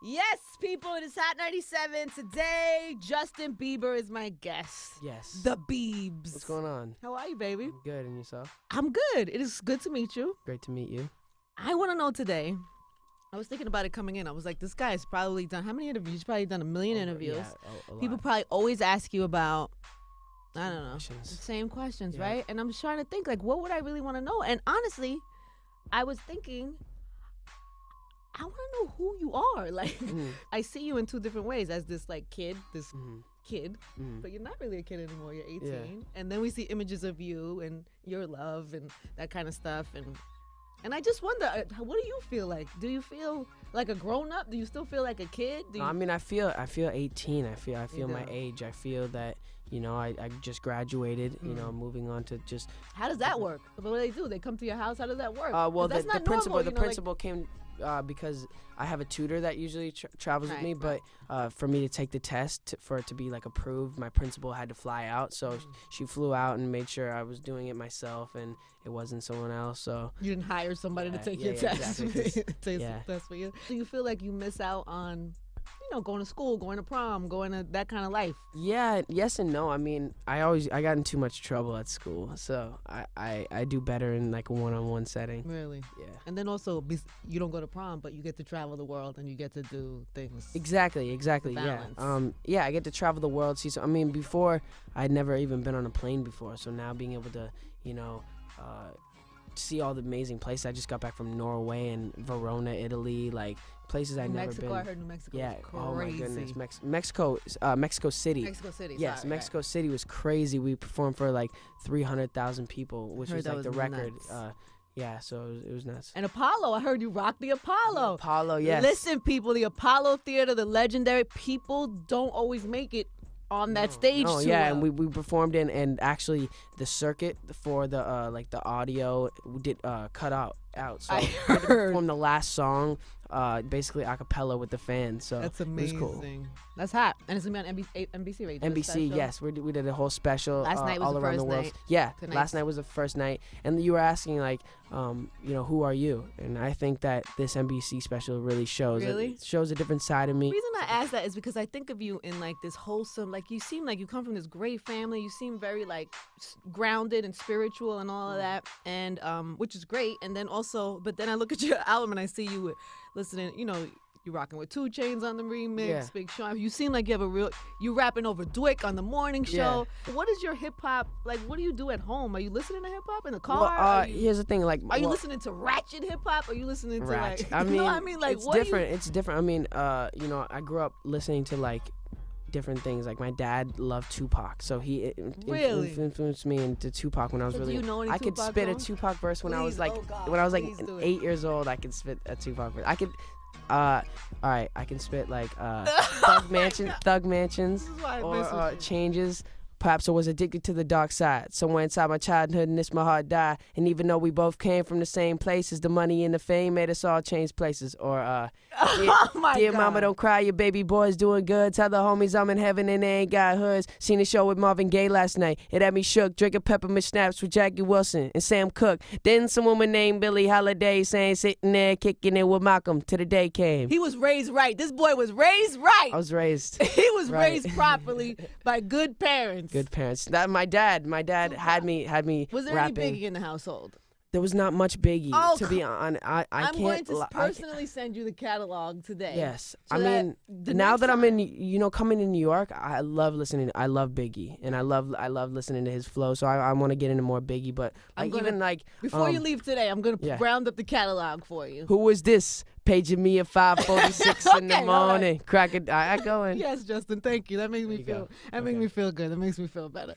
Yes, people, it is Hot 97. Today, Justin Bieber is my guest. Yes. The Biebs. What's going on? How are you, baby? I'm good, and yourself? I'm good. It is good to meet you. Great to meet you. I want to know today. I was thinking about it coming in. I was like, this guy has probably done, how many interviews? He's probably done a million interviews. Yeah, a People lot. probably always ask you about, I don't know, Questions. the same questions, Yeah. right? And I'm just trying to think, like, what would I really want to know? And honestly, I was thinking, I want to know who you are. Like, I see you in two different ways as this, like, kid, but you're not really a kid anymore. You're 18. Yeah. And then we see images of you and your love and that kind of stuff. And I just wonder, what do you feel like? Do you feel like a grown-up? Do you still feel like a kid? No, I mean, I feel 18. I feel my do. age. I feel that, I just graduated, moving on to just... How does that work? What do they do? They come to your house? How does that work? Well, 'Cause that's the not principal, normal, the principal came because I have a tutor that usually travels with me, but for me to take the test for it to be like approved, my principal had to fly out, so she flew out and made sure I was doing it myself and it wasn't someone else. So you didn't hire somebody to take your test. Take the test for you. So you feel like you miss out on, going to school, going to prom, going to that kind of life. Yeah, yes and no. I mean, I got in too much trouble at school, so I do better in like a one-on-one setting. Really? Yeah. And then also, you don't go to prom, but you get to travel the world and you get to do things. Exactly. Balance. Yeah. I get to travel the world. See, so I mean, before I'd never even been on a plane before, so now being able to, see all the amazing places. I just got back from Norway and Verona, Italy, like places I'd never been. I heard New Mexico. Yeah. Was crazy. Oh my goodness. Mexico City. Mexico City. Yes, sorry, Mexico right. City was crazy. We performed for like 300,000 people, which Heard was that like the was record. nuts. Yeah, so it was nuts. And Apollo, I heard you rock the Apollo. Apollo, yes. Listen, people, the Apollo Theater, the legendary, people don't always make it on that stage. No, too yeah, well. and we performed in, and actually the circuit for the the audio we did cut out. So I we had to heard. perform the last song, basically a cappella with the fans. So That's it was amazing. cool. That's hot. And it's gonna be on NBC, right? NBC, yes, we did a whole special Last night was all the around first the world. night. Yeah, Tonight's- last night was the first night, and you were asking like, who are you? And I think that this NBC special really shows Really? it shows a different side of me. The reason I ask that is because I think of you in like this wholesome, like you seem like you come from this great family. You seem very like grounded and spiritual and all of that, and which is great. And then also, but then I look at your album and I see you listening. You rocking with 2 Chainz on the remix, Yeah. Big Sean. You seem like you have you rapping over Dwick on the morning show. What is your hip hop like? What do you do at home? Are you listening to hip hop in the car? Well, here's the thing, like, Are you listening to ratchet hip hop? Are you listening to ratchet? like? I mean, you know what I mean, like, it's what do you- different. It's different. I mean, I grew up listening to like different things. Like my dad loved Tupac, so he Really? influenced me into Tupac when I was So do really. you know any I could Tupac spit songs? a Tupac verse when I was Please, like oh God, when I was like please do it. 8 years old. I could spit a Tupac verse. I could. All right, I can spit like Thug Mansions, This is why I or mess with you. Changes. Perhaps I was addicted to the dark side. Somewhere inside my childhood, and this my heart died. And even though we both came from the same places, the money and the fame made us all change places. Or Oh my dear God. mama, don't cry, your baby boy's doing good. Tell the homies I'm in heaven and they ain't got hoods. Seen a show with Marvin Gaye last night. It had me shook, drinking peppermint schnapps with Jackie Wilson and Sam Cooke. Then some woman named Billie Holiday saying sitting there kicking it with Malcolm till the day came. He was raised right. This boy was raised right. I was raised. He was Right. raised properly by good parents. Good parents. That my dad had me Was there rapping. any Biggie in the household? There was not much Biggie, Oh, to be honest. I I'm can't. going to li- personally send you the catalog today. Yes, So I that mean, the now next that I'm time- in, coming in New York, I love listening. I love Biggie, and I love listening to his flow. So I want to get into more Biggie, but I'm like gonna- even like Before you leave today, I'm going to yeah. round up the catalog for you. who was this paging me at 5:46 in the Okay, all right. morning? Crocodile, I go in. Yes, Justin, thank you. That makes me There you go. feel. That makes Okay. me feel good. That makes me feel better.